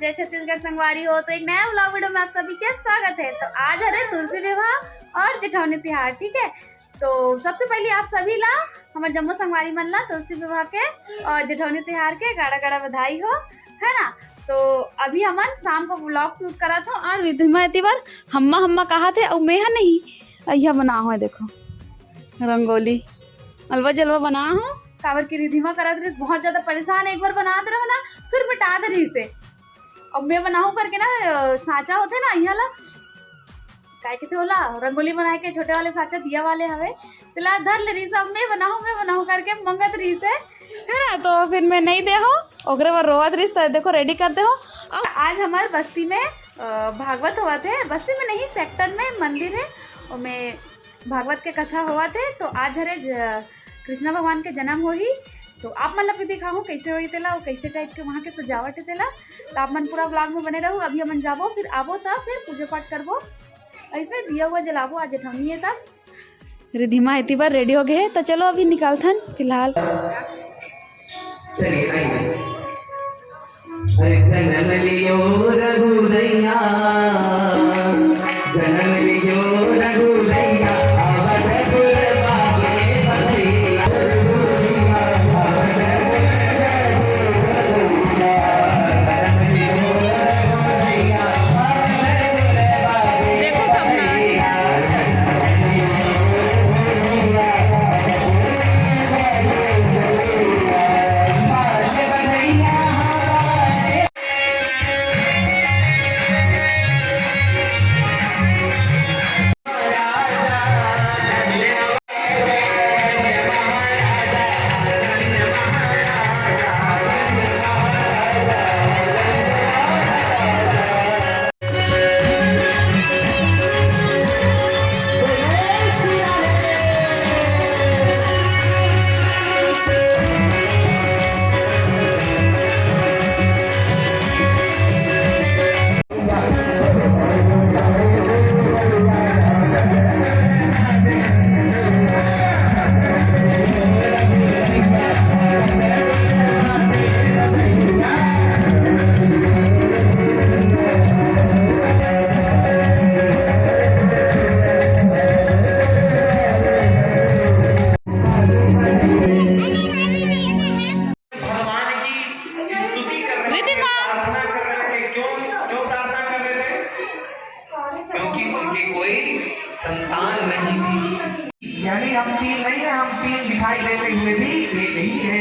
जय छत्तीसगढ़ संगवारी हो। तो एक नया व्लॉग वीडियो में आप सभी का स्वागत है। तो आज है तुलसी विवाह और जेठौनी तिहार, ठीक है। तो सबसे पहले आप सभी ला हमारे जम्मू संगवारी मन ला तुलसी विवाह के और जेठौनी तिहार के गाड़ा गाड़ा बधाई हो, है ना। तो अभी हम शाम को व्लॉग शूट करा था और विधिमा बार हम्मा कहा थे और मैं नहीं यह बना हो, देखो रंगोली अलवा जलवा बना हो काबर की रिधिमा करा रही, बहुत ज्यादा परेशान। एक बार बना दे रहो ना फिर मिटा दे रही से। अब मैं बनाऊं करके ना साँचा होते ना यहाँ ला काय कहते होला रंगोली बना के छोटे वाले साँचा दिया वाले हवे तिला धर ले रही से। अब मैं बनाऊं करके मंगत रही से, है ना। तो फिर मैं नहीं दे हो ओकरे बार रोवत रही। तो देखो रेडी करते हो। और आज हमारे बस्ती में भागवत हुआ थे, बस्ती में नहीं सेक्टर में मंदिर है और मैं भागवत के कथा हुआ थे। तो आज हरे कृष्ण भगवान के जन्म हो ही। तो आप मतलब भी दिखाऊँ कैसे हुई तेला और कैसे टाइप के वहाँ के सजावट है तेला। तो आप मन पूरा ब्लॉग में बने रहो। अभी हम जाबो फिर आबो तब फिर पूजा पाठ करबो, ऐसे दिया हुआ जलाबो। आज जेठौनी है तब रिधिमा इतनी बार रेडी हो गए। तो चलो अभी निकालथन फिलहाल। यानी हम तीन नहीं है, हम तीन दिखाई देते हुए भी एक ही है।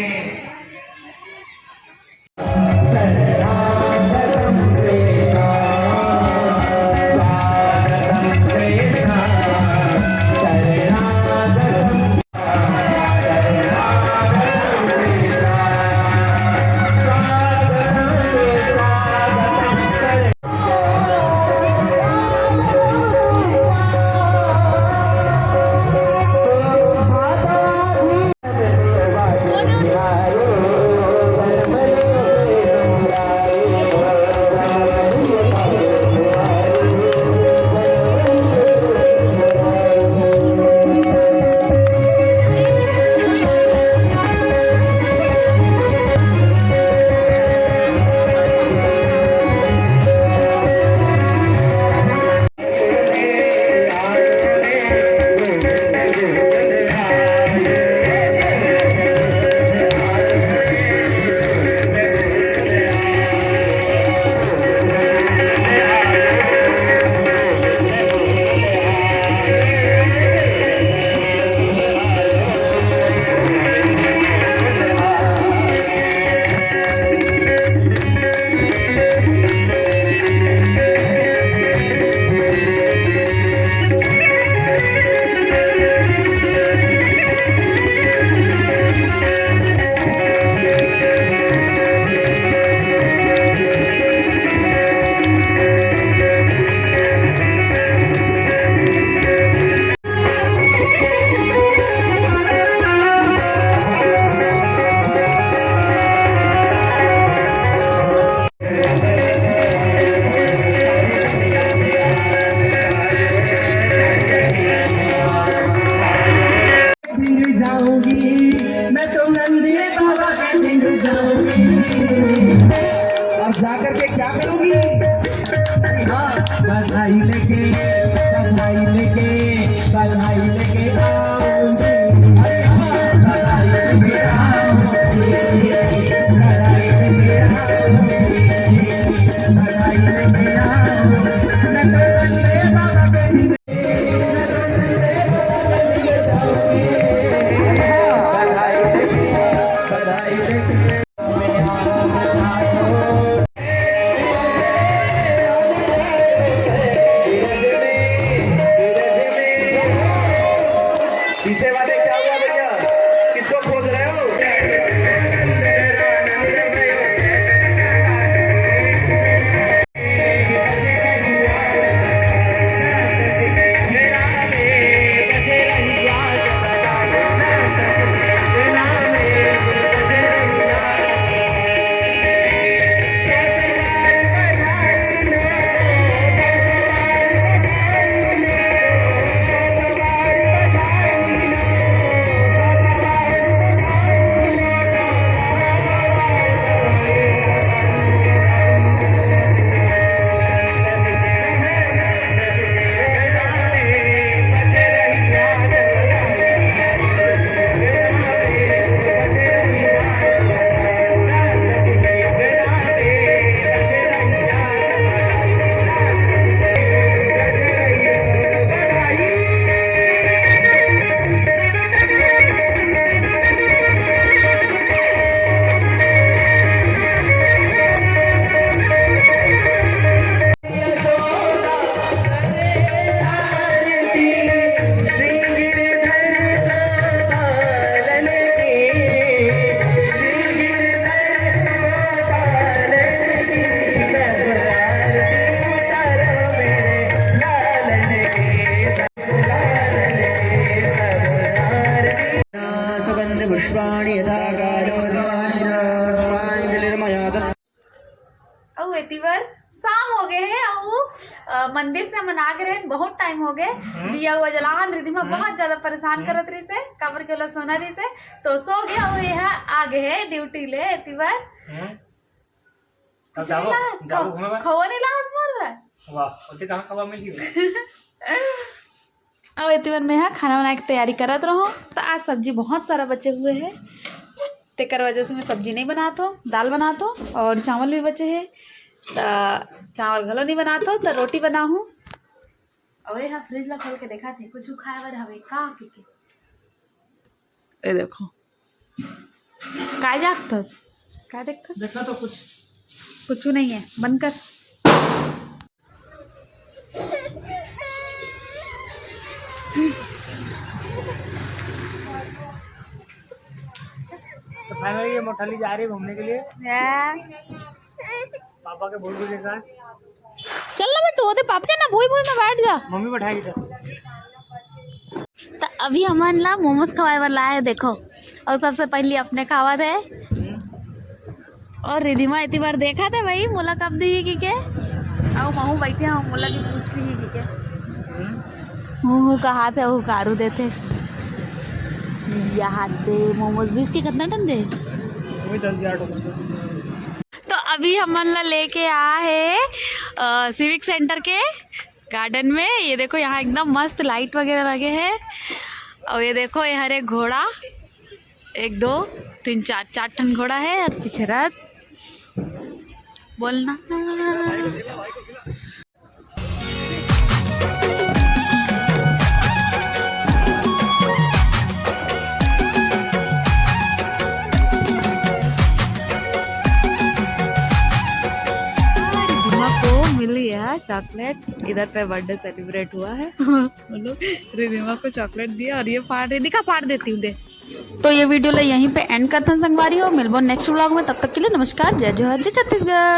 जाकर के क्या करूंगी? हाँ, बधाई लेके बधाई लेके बधाई लेके आऊंगी। अरे हाँ, बधाई लेके आऊंगी, बधाई लेके आऊंगी, बधाई लेके आऊंगी। नटवंदे बाबा बेटी नटवंदे बाबा लेके जाओगे। बधाई लेके पीछे वाले क्या हुआ भैया? किसको खोज रहे हो? और एतिवर शाम हो गए है और मंदिर से मन आ गए हैं, बहुत टाइम हो गए। दिया हुआ जलान रिधिमा बहुत ज्यादा परेशान करत रही से काबर के वाला सोना रही से तो सो गया हुए है आ गए है ड्यूटी ले एतिवर खवा नहीं लाहत मोर अब एतिवर में है खाना बनाने की तैयारी करत रहो। तो आज सब्जी बहुत सारा बचे हुए है तेकर वजह से मैं सब्जी नहीं बनाता हूँ, दाल बनाता हूँ और चावल भी बचे हैं तो चावल घलो नहीं बनाता हूँ तो रोटी बनाऊँ। और यहाँ फ्रिज ला खोल के देखा थे कुछ खाए वाले हवे का के ए देखो का जागतस का देखतस देखा तो कुछ नहीं है बंद कर। तो फाइनली ये मोठाली जा रही है घूमने के लिए पापा के भूल के साथ। चल ना बेटू ओदे पापा ना भूई भूई में बैठ जा मम्मी बैठाएगी तो अभी हमन ला मोमोज खवाए वाला है देखो। और सबसे पहले अपने खावा थे और रिधिमा इतनी बार देखा था भाई मोला कब दी की के आओ महू बैठे हम मोला की पूछ ली की के हूँ कहा थे वो कारू देते यहाँ दे मोमोज भी इसके कितना टन दे 10,000। तो अभी हमन ला लेके आ है सिविक सेंटर के गार्डन में। ये देखो यहाँ एकदम मस्त लाइट वगैरह लगे हैं और ये देखो ये हर एक घोड़ा 1 2 3 4 टन घोड़ा है और पीछे रथ बोलना। चॉकलेट इधर पे बर्थडे सेलिब्रेट हुआ है रिधिमा को चॉकलेट दिया और ये फाड़ रही दिखा फाड़ देती हूँ दे। तो ये वीडियो ले यहीं पे एंड करते हैं संगवारी हो मिलबो नेक्स्ट व्लॉग में तब तक के लिए नमस्कार जय जोहर जय छत्तीसगढ़।